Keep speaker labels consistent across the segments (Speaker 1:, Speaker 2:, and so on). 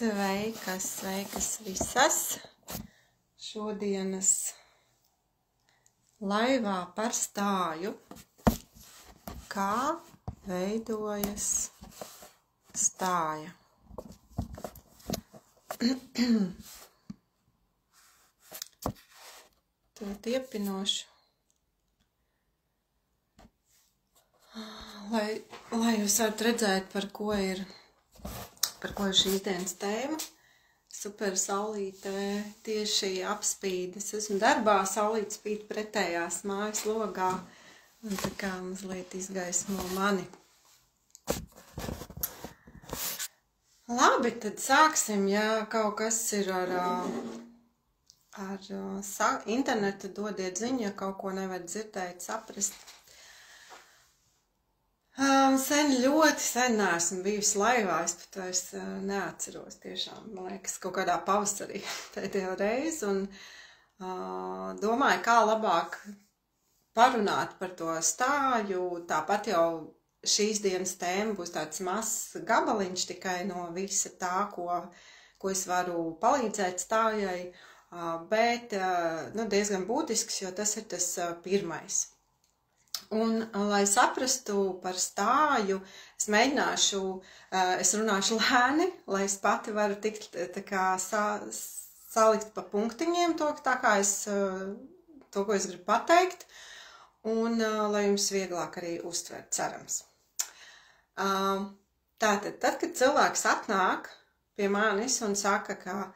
Speaker 1: Sveikas, sveikas visas! Šodienas laivā par stāju. Kā veidojas stāja? Tad iepinošu, lai jūs varat redzēt, par ko ir šīs dienas tēma. Super saulīte tieši apspīd. Es esmu darbā, saulīte spīd pretējās mājas logā un tā kā mazliet izgaismo mani. Labi, tad sāksim, ja kaut kas ir ar internetu, dodiet ziņu, ja kaut ko nevar dzirdēt, saprast. Ļoti sen neesmu bijusi laivā, es pat vairs neatceros tiešām, man liekas, kaut kādā pavasarī pēdējo reizi, un domāju, kā labāk parunāt par to stāju. Tāpat jau šīs dienas tēma būs tāds mazs gabaliņš tikai no visa tā, ko es varu palīdzēt stājai, bet diezgan būtisks, jo tas ir tas pirmais. Un, lai saprastu par stāju, es mēģināšu, es runāšu lēni, lai es pati varu tikt tā kā salikt pa punktiņiem to, ko es gribu pateikt, un lai jums vieglāk arī uztvert, cerams. Tātad, tad, kad cilvēks atnāk pie manis un saka, ka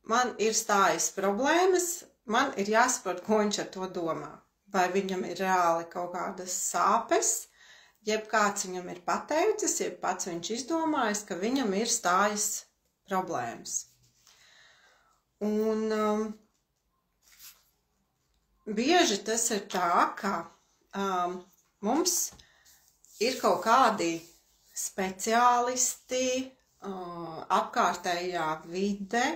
Speaker 1: man ir stājas problēmas, man ir jāsaprot, ko viņš ar to domā. Vai viņam ir reāli kaut kādas sāpes, jeb kāds viņam ir pateicis, jeb pats viņš izdomājis, ka viņam ir stājas problēmas. Un bieži tas ir tā, ka mums ir kaut kādi speciālisti, apkārtējā vide,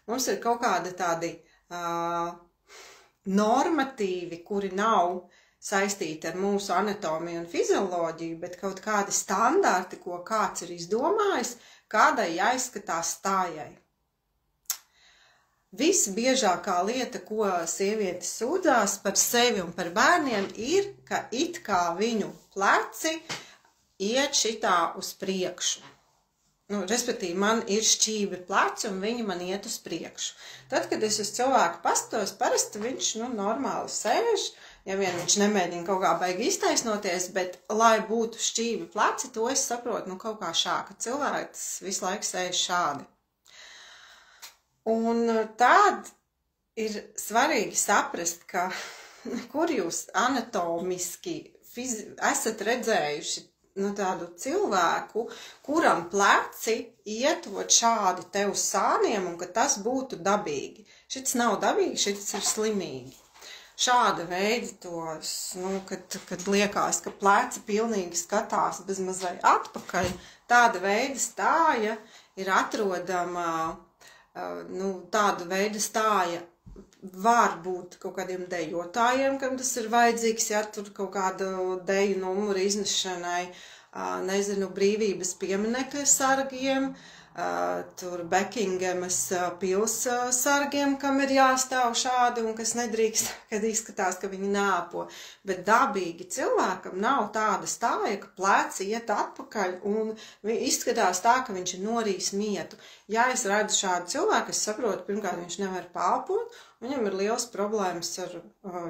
Speaker 1: mums ir kaut kādi tādi normatīvi, kuri nav saistīti ar mūsu anatomiju un fizioloģiju, bet kaut kādi standarti, ko kāds ir izdomājis, kādai jāizskatās stājai. Visbiežākā lieta, ko sievietes sūdzās par sevi un par bērniem, ir, ka it kā viņu pleci iet šitā uz priekšu. Respektīvi, man ir šķīvi pleci un viņi man iet uz priekšu. Tad, kad es uz cilvēku paskatos, parasti viņš normāli sēž, ja vien viņš nemēģina kaut kā baigi iztaisnoties, bet, lai būtu šķīvi pleci, to es saprotu, kaut kā šādi, ka cilvēks visu laiku sēž šādi. Un tad ir svarīgi saprast, ka kur jūs anatomiski esat redzējuši tādu cilvēku, kuram pleci ietot šādi te uz sāniem un ka tas būtu dabīgi. Šis nav dabīgi, šis ir slimīgi. Šāda veida tos, kad liekas, ka pleci pilnīgi skatās bezmaz vai atpakaļ, tāda veida stāja ir atrodama, tāda veida stāja var būt kaut kādiem dejotājiem, kam tas ir vajadzīgs, ja tur kaut kādu deju numuru iznešanai, brīvības pieminekļa sargiem, tur Bekingemas pils sargiem, kam ir jāstāv šādi un kas nedrīkst, kad izskatās, ka viņi nāpo. Bet dabīgi cilvēkam nav tāda stāja, ka pleci iet atpakaļ un izskatās tā, ka viņš ir norījis mietu. Ja es redzu šādu cilvēku, es saprotu, pirmkārt viņš nevar palpot, viņam ir liels problēmas ar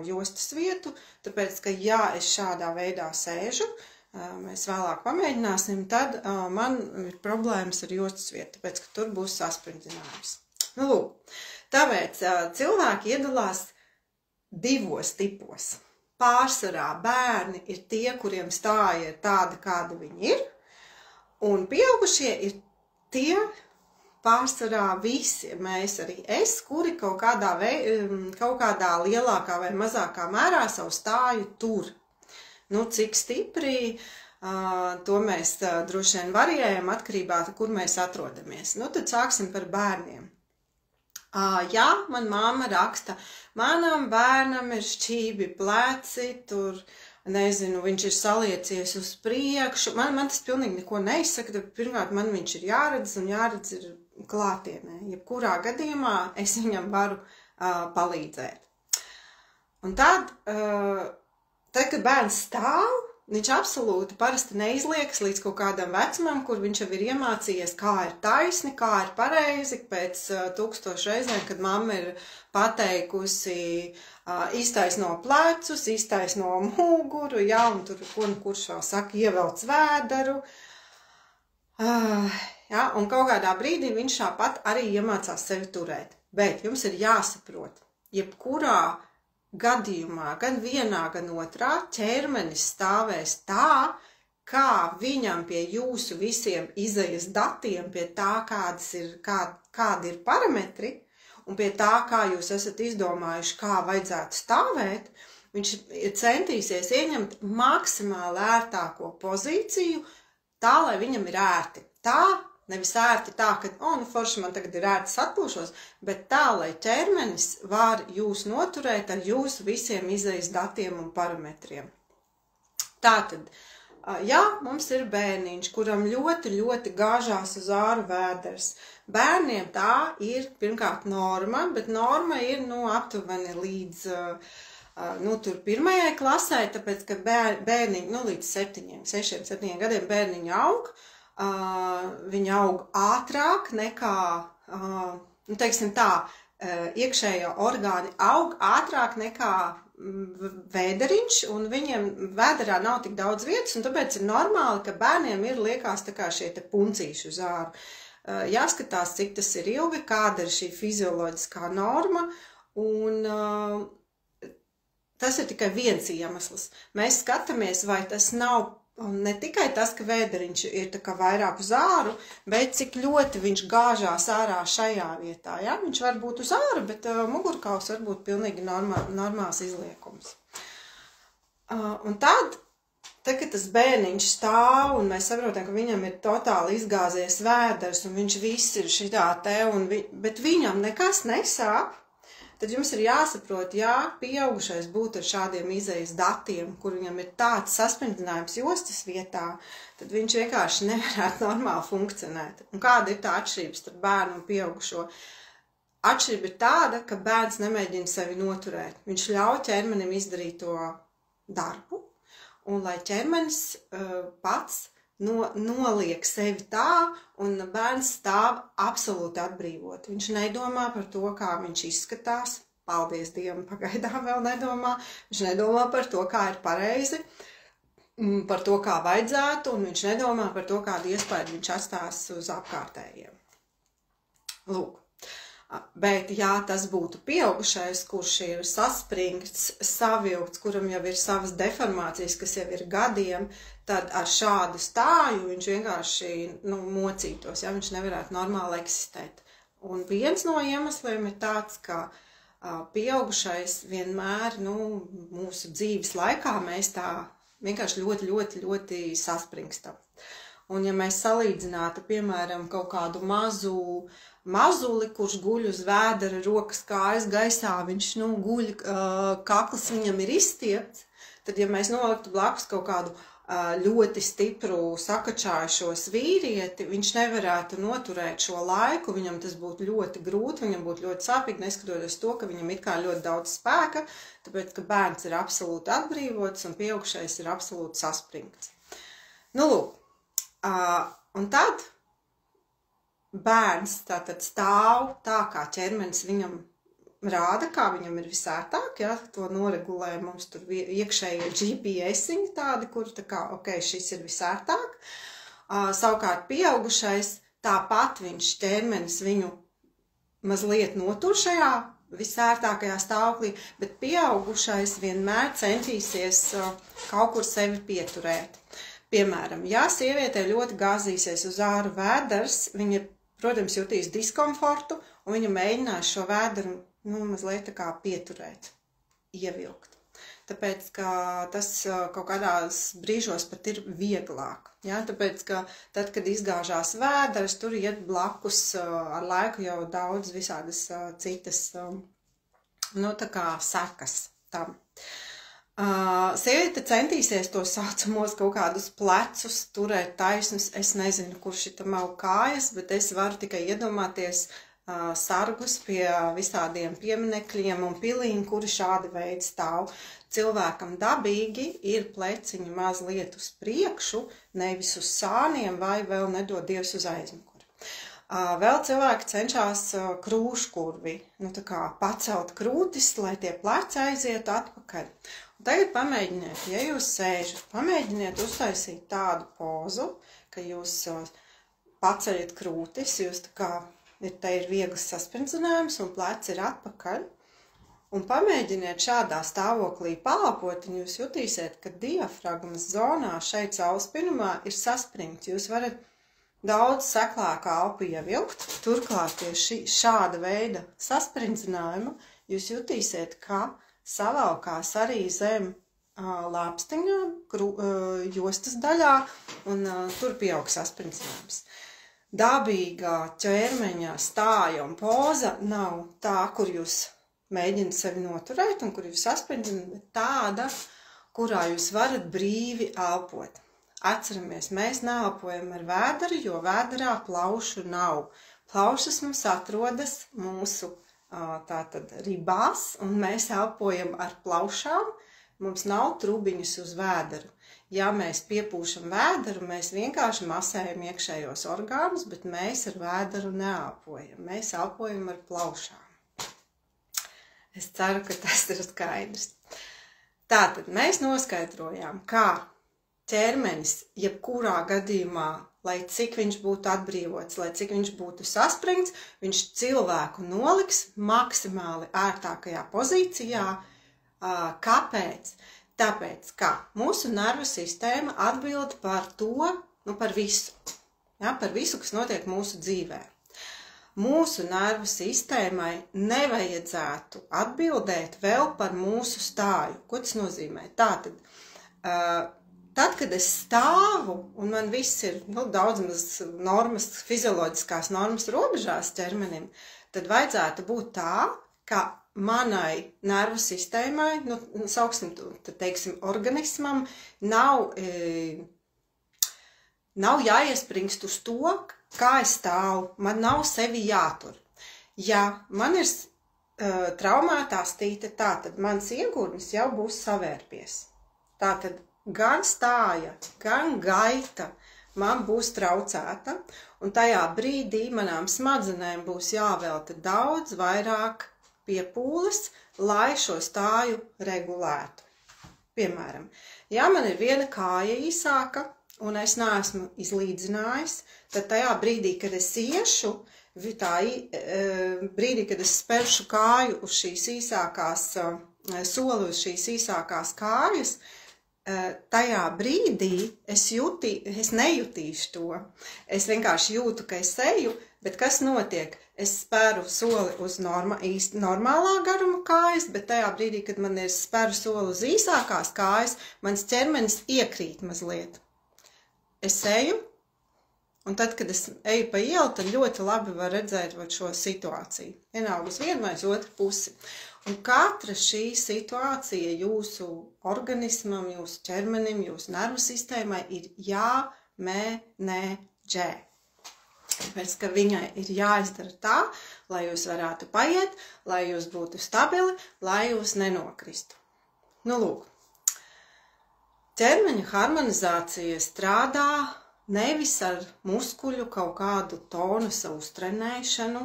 Speaker 1: jostas vietu, tāpēc, ka ja es šādā veidā sēžu, mēs vēlāk pamēģināsim, tad man ir problēmas ar jostas vietu, tāpēc, ka tur būs saspringzinājums. Tāpēc cilvēki iedalās divos tipos. Pārsvarā bērni ir tie, kuriem stāja ir tāda, kāda viņi ir, un pieaugušie ir tie, pārsvarā visi, mēs arī es, kuri kaut kādā lielākā vai mazākā mērā savu stāju tur. Cik stipri, to mēs droši vien variējam atkarībā, kur mēs atrodamies. Tad sāksim par bērniem. Ja man mamma raksta, manam bērnam ir šķīvi pleci, tur, viņš ir saliecies uz priekšu, man tas pilnīgi neko neizsaka, tad pirmkārt man viņš ir jāredz, un jāredz ir klātienē. Jebkurā gadījumā es viņam varu palīdzēt. Un tad, kad bērns stāv, viņš absolūti parasti neizliekas līdz kaut kādam vecumam, kur viņš jau ir iemācījies, kā ir taisni, kā ir pareizi, pēc 1000 reizēm, kad mamma ir pateikusi iztaisno plecus, iztaisno muguru, jā, un tur, kurš vēl saka, ievelc vēderu. Jā, un kaut kādā brīdī viņš tāpat arī iemācās sevi turēt. Bet jums ir jāsaprot, jebkurā gadījumā, gan vienā, gan otrā, ķermenis stāvēs tā, kā viņam pie jūsu visiem izejas datiem, pie tā, kādi ir parametri, un pie tā, kā jūs esat izdomājuši, kā vajadzētu stāvēt, viņš centīsies ieņemt maksimāli ērtāko pozīciju, tā, lai viņam ir ērti. Tā, nevis ērti tā, ka, forši man tagad ir ērti atpūšos, bet tā, lai ķermenis var jūs noturēt ar jūsu visiem izejas datiem un parametriem. Tātad, jā, mums ir bērniņš, kuram ļoti, ļoti gāžās uz āru vēders. Bērniem tā ir pirmkārt norma, bet norma ir, aptuveni līdz, tur 1. klasē, tāpēc, ka bērniņi, līdz 6-7 gadiem bērniņi aug, viņi aug ātrāk nekā, teiksim tā, iekšējā orgāni aug ātrāk nekā vēderiņš, un viņiem vēderā nav tik daudz vietas, un tāpēc ir normāli, ka bērniem ir liekas tā kā šie te puncīši uz āru. Jāskatās, cik tas ir ilgi, kāda ir šī fizioloģiskā norma, un tas ir tikai viens iemesls. Mēs skatāmies, vai tas nav ne tikai tas, ka vēderiņš ir tā kā vairāk uz āru, bet cik ļoti viņš gāžās ārā šajā vietā. Ja? Viņš var būt uz āru, bet mugurkauls var būt pilnīgi normāls izliekums. Un tad, kad tas bērniņš stāv un mēs saprotam, ka viņam ir totāli izgāzies vēders un viņš viss ir šitā te, bet viņam nekas nesāp, tad jums ir jāsaprot, ja pieaugušais būtu ar šādiem izejas datiem, kur viņam ir tāds saspringzinājums jostas vietā, tad viņš vienkārši nevarētu normāli funkcionēt. Un kāda ir tā atšķirība starp bērnu un pieaugušo? Atšķirība ir tāda, ka bērns nemēģina sevi noturēt. Viņš ļauj ķermenim izdarīt to darbu, un lai ķermenis pats noliek sevi tā, un bērns stāv absolūti atbrīvot. Viņš nedomā par to, kā viņš izskatās. Paldies Dievam, pagaidām vēl nedomā. Viņš nedomā par to, kā ir pareizi, par to, kā vajadzētu, un viņš nedomā par to, kādu iespēju viņš atstās uz apkārtējiem. Lūk. Bet, ja tas būtu pieaugušais, kurš ir saspringts, savilkts, kuram jau ir savas deformācijas, kas jau ir gadiem, tad ar šādu stāju viņš vienkārši mocītos, ja viņš nevarētu normāli eksistēt. Un viens no iemesliem ir tāds, ka pieaugušais vienmēr, mūsu dzīves laikā mēs tā vienkārši ļoti, ļoti, ļoti saspringstam. Un ja mēs salīdzinātu, piemēram, kaut kādu mazuli, kurš guļ uz vēdera, rokas kājas gaisā, viņš guļ, kakls viņam ir izstiepts, tad ja mēs noliktu blakus kaut kādu ļoti stipru sakačājušos vīrieti, viņš nevarētu noturēt šo laiku, viņam tas būtu ļoti grūti, viņam būtu ļoti sāpīgi, neskatoties to, ka viņam ir kā ļoti daudz spēka, tāpēc, ka bērns ir absolūti atbrīvots un pieaugušais ir absolūti saspringts. Lūk, un tad bērns tātad stāv tā, kā ķermenis viņam rāda, kā viņam ir visērtāk, ja, to noregulē mums tur iekšējie GPS-iņi tādi, kur tā kā, šis ir visērtāk. Savukārt pieaugušais, tāpat viņš ķermenis viņu mazliet notur šajā visērtākajā stāvoklī, bet pieaugušais vienmēr centīsies kaut kur sevi pieturēt. Piemēram, ja sievietē ļoti gāzīsies uz āru vēders, viņa, protams, jutīs diskomfortu, un viņa mēģinās šo vēderu mazliet tā kā pieturēt, ievilkt. Tāpēc, ka tas kaut kādās brīžos pat ir vieglāk. Ja? Tāpēc, ka tad, kad izgāžās vēders, tur iet blakus ar laiku jau daudz visādas citas, tā kā sekas tam. Sieviete centīsies to saucamos kaut kādus plecus turēt taisnus. Es nezinu, kurš šitam au kājas, bet es varu tikai iedomāties sargus pie visādiem pieminekļiem un pilīm, kuri šādi veidi stāv. Cilvēkam dabīgi ir pleciņi mazliet uz priekšu, nevis uz sāniem vai vēl nedod Dievs uz aizmuguri. Vēl cilvēki cenšas krūškurvi, tā kā pacelt krūtis, lai tie pleci aizietu atpakaļ. Un tagad pamēģiniet, ja jūs sēžat, pamēģiniet uztaisīt tādu pozu, ka jūs paceļat krūtis, jūs tā kā te ir viegls saspringzinājums un pleci ir atpakaļ. Un pamēģiniet šādā stāvoklī palāpot, un jūs jutīsiet, ka diafragmas zonā šeit caurspinumā ir saspringts. Jūs varat daudz seklāku elpu ievilkt. Turklāt pie šāda veida saspringzinājuma jūs jutīsiet, ka savalkās arī zem lāpstiņām, jostas daļā, un tur pieaug saspringzinājums. Dabīgā ķermeņa stāja un poza nav tā, kur jūs mēģināt sevi noturēt un kur jūs saspringzināt, bet tāda, kurā jūs varat brīvi elpot. Atceramies, mēs neelpojam ar vēderu, jo vēderā plaušu nav. Plaušas mums atrodas mūsu tātad ribās, un mēs elpojam ar plaušām, mums nav trubiņas uz vēderu. Ja mēs piepūšam vēderu, mēs vienkārši masējam iekšējos orgānus, bet mēs ar vēderu neelpojam. Mēs elpojam ar plaušām. Es ceru, ka tas ir skaidrs. Tātad mēs noskaidrojām, kā ķermenis, jebkurā gadījumā, lai cik viņš būtu atbrīvots, lai cik viņš būtu saspringts, viņš cilvēku noliks maksimāli ērtākajā pozīcijā. Kāpēc? Tāpēc, ka mūsu nervu sistēma atbild par to, par visu. Par visu, kas notiek mūsu dzīvē. Mūsu nervu sistēmai nevajadzētu atbildēt vēl par mūsu stāju. Ko tas nozīmē? Tātad, tad, kad es stāvu, un man viss ir daudz maz normas, fizioloģiskās normas robežās ķermenim, tad vajadzētu būt tā, ka manai nervu sistēmai, sauksim, teiksim, organismam, nav jāiespringst uz to, kā es stāvu, man nav sevi jātur. Ja man ir traumētā stīte, tātad mans iegurnis jau būs savērpies. Tātad gan stāja, gan gaita man būs traucēta, un tajā brīdī manām smadzenēm būs jāvelta daudz vairāk piepūles, lai šo stāju regulētu. Piemēram, ja man ir viena kāja īsāka, un es neesmu izlīdzinājis, tad tajā brīdī, kad es iešu, brīdī, kad es spēršu kāju uz šīs īsākās, soli uz šīs īsākās kājas, tajā brīdī es nejutīšu to. Es vienkārši jūtu, ka es eju, bet kas notiek? Es spēru soli uz īsti normālā garuma kājas, bet tajā brīdī, kad man ir spēru soli uz īsākās kājas, mans ķermenis iekrīt mazliet. Es eju, un tad, kad es eju pa ielu, tad ļoti labi var redzēt šo situāciju. Vienalga uz vienu vai uz otru pusi. Un katra šī situācija jūsu organismam, jūsu ķermenim, jūsu nervu sistēmai ir jāmenedžē. Tāpēc, ka viņai ir jāizdara tā, lai jūs varētu paiet, lai jūs būtu stabili, lai jūs nenokristu. Lūk, ķermeņa harmonizācija strādā nevis ar muskuļu kaut kādu tonusa uztrenēšanu,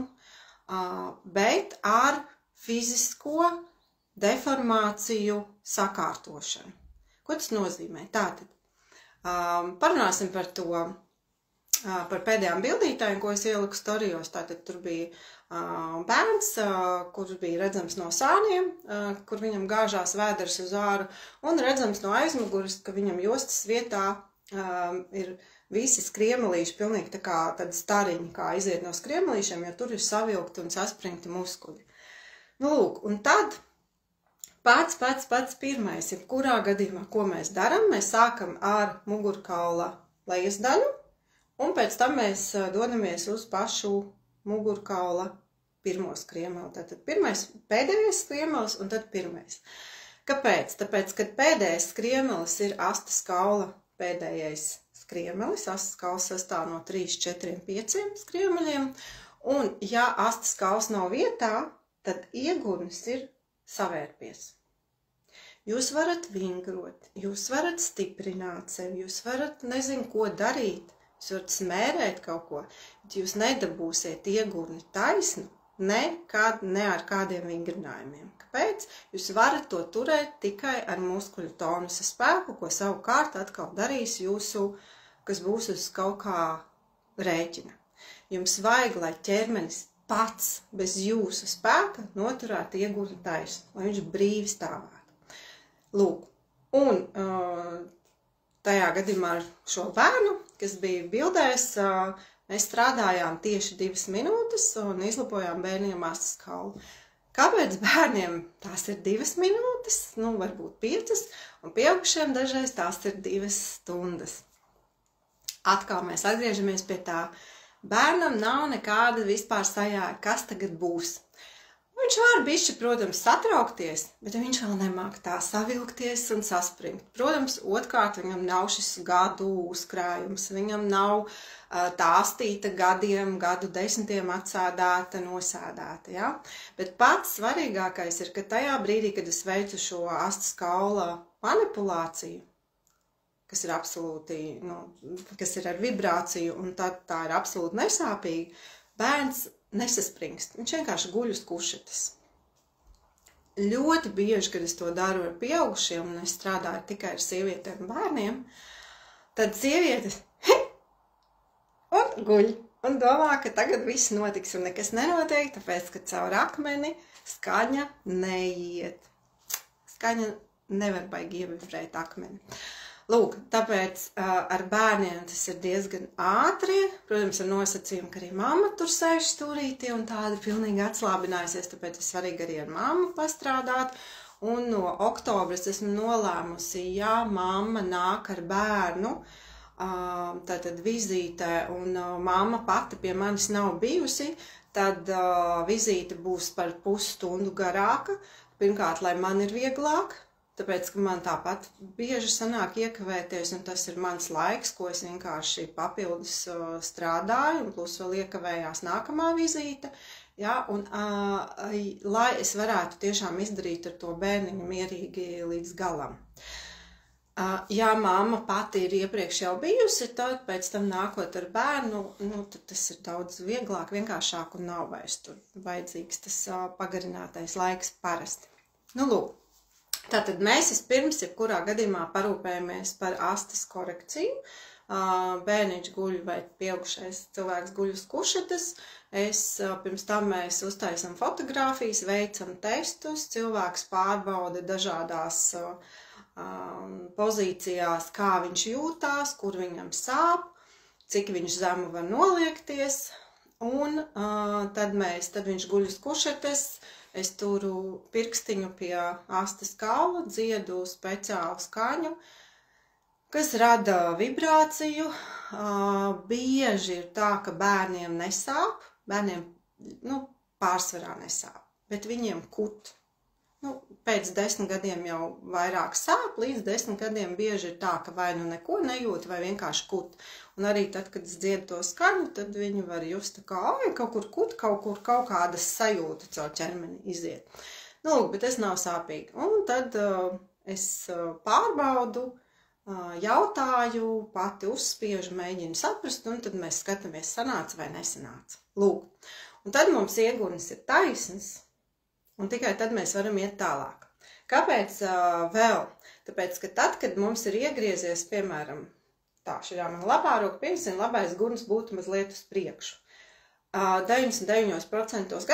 Speaker 1: bet ar fizisko deformāciju sakārtošanu. Ko tas nozīmē? Tātad, parunāsim par to, par pēdējām bildītājiem, ko es ieliku storijos. Tātad tur bija bērns, kurš bija redzams no sāniem, kur viņam gāžās vēders uz āru, un redzams no aizmuguras, ka viņam jostas vietā ir visi skriemelīši, pilnīgi tā kā tādi stariņi, kā iziet no skriemelīšiem, jo tur ir savilkti un saspringti muskuļi. Lūk, un tad pats pirmais, jebkurā gadījumā, ko mēs darām, mēs sākam ar mugurkaula lejas daļu, un pēc tam mēs dodamies uz pašu mugurkaula pirmo skriemeli. Tātad pēdējais skriemels un tad pirmais. Kāpēc? Tāpēc, kad pēdējais skriemelis ir astes kaula pēdējais skriemelis, astes kauls sastāv no 3, 4, 5 skriemeļiem, un ja astes kauls nav vietā, tad iegurnis ir savērpies. Jūs varat vingrot, jūs varat stiprināt sevi, jūs varat nezinu, ko darīt, jūs varat smērēt kaut ko, bet jūs nedabūsiet iegurni taisnu nekad, ne ar kādiem vingrinājumiem. Kāpēc? Jūs varat to turēt tikai ar muskuļu tonusa spēku, ko savukārt atkal darīs jūsu, kas būs uz kaut kā rēķina. Jums vajag, lai ķermenis pats bez jūsu spēka noturētu iegurni taisnu, lai viņš brīvi stāvētu. Lūk, un tajā gadījumā ar šo bērnu, kas bija bildēs, mēs strādājām tieši 2 minūtes un izlabojām bērniem astes kaulu. Kāpēc bērniem tās ir 2 minūtes, nu varbūt 5, un pieaugušiem dažreiz tās ir 2 stundas? Atkal mēs atgriežamies pie tā. Bērnam nav nekāda vispār sajāga, kas tagad būs. Viņš var bišķi, protams, satraukties, bet viņš vēl nemāk tā savilkties un saspringt. Protams, otrkārt, viņam nav šis gadu uzkrājums, viņam nav tā astīta gadu desmitiem atsēdēta, nosēdēta, ja? Bet pats svarīgākais ir, ka tajā brīdī, kad es veicu šo astes kaula manipulāciju, kas ir absolūti, kas ir ar vibrāciju, un tā ir absolūti nesāpīga, bērns nesaspringst. Viņš vienkārši guļ uz kušetes. Ļoti bieži, kad es to daru ar pieaugušiem, un es strādāju tikai ar sievietēm un bērniem, tad sievietes un guļ, un domā, ka tagad viss notiks, un nekas nenotiek, tāpēc, ka caur akmeni skaņa neiet. Skaņa nevar baigi ievibrēt akmeni. Lūk, tāpēc ar bērniem tas ir diezgan ātri, protams, ar nosacījumu, ka arī mamma tur sēž stūrītī un tāda pilnīgi atslābinājusies, tāpēc ir svarīgi arī ar mammu pastrādāt. Un no oktobra es esmu nolēmusi, ja mamma nāk ar bērnu, tātad vizītē, un mamma pati pie manis nav bijusi, tad vizīte būs par pusstundu garāka. Pirmkārt, lai man ir vieglāk, tāpēc, ka man tāpat bieži sanāk iekavēties, un tas ir mans laiks, ko es vienkārši papildus strādāju, un plus vēl iekavējās nākamā vizīte, ja, un lai es varētu tiešām izdarīt ar to bērniņu mierīgi līdz galam. Ja mamma pati ir iepriekš jau bijusi, tad pēc tam nākot ar bērnu, tad tas ir daudz vieglāk, vienkāršāk un nav vairs tur vajadzīgs tas pagarinātais laiks parasti. Nu, lūk. Tātad mēs vispirms, jebkurā gadījumā, parūpējamies par astes korekciju. Bērniņš guļ vai pieaugušais cilvēks guļ uz kušetes. Pirms tam mēs uztaisam fotogrāfijas, veicam testus, cilvēks pārbauda dažādās pozīcijās, kā viņš jūtās, kur viņam sāp, cik viņš zemu var noliekties. Un tad viņš guļ uz kušetes. Es turu pirkstiņu pie astes kaula, dziedu speciālu skaņu, kas rada vibrāciju. Bieži ir tā, ka bērniem nesāp, bērniem pārsvarā nesāp, bet viņiem kut. Pēc 10 gadiem jau vairāk sāp, līdz 10 gadiem bieži ir tā, ka vai nu neko nejūt, vai vienkārši kut. Un arī tad, kad es dziedu to skaņu, tad viņi var just kā, kaut kur kut, kaut kādas sajūta caur ķermeni iziet. Bet tas nav sāpīgi. Un tad es pārbaudu, jautāju, pati uzspiežu, mēģinu saprast, un tad mēs skatāmies, sanāca vai nesanāca. Lūk. Un tad mums iegurnis ir taisns. Un tikai tad mēs varam iet tālāk. Kāpēc vēl? Tāpēc, ka tad, kad mums ir iegriezies, piemēram, šī ir mana labā roka, pirms labais gurns būtu mazliet uz priekšu. 99% gadījumā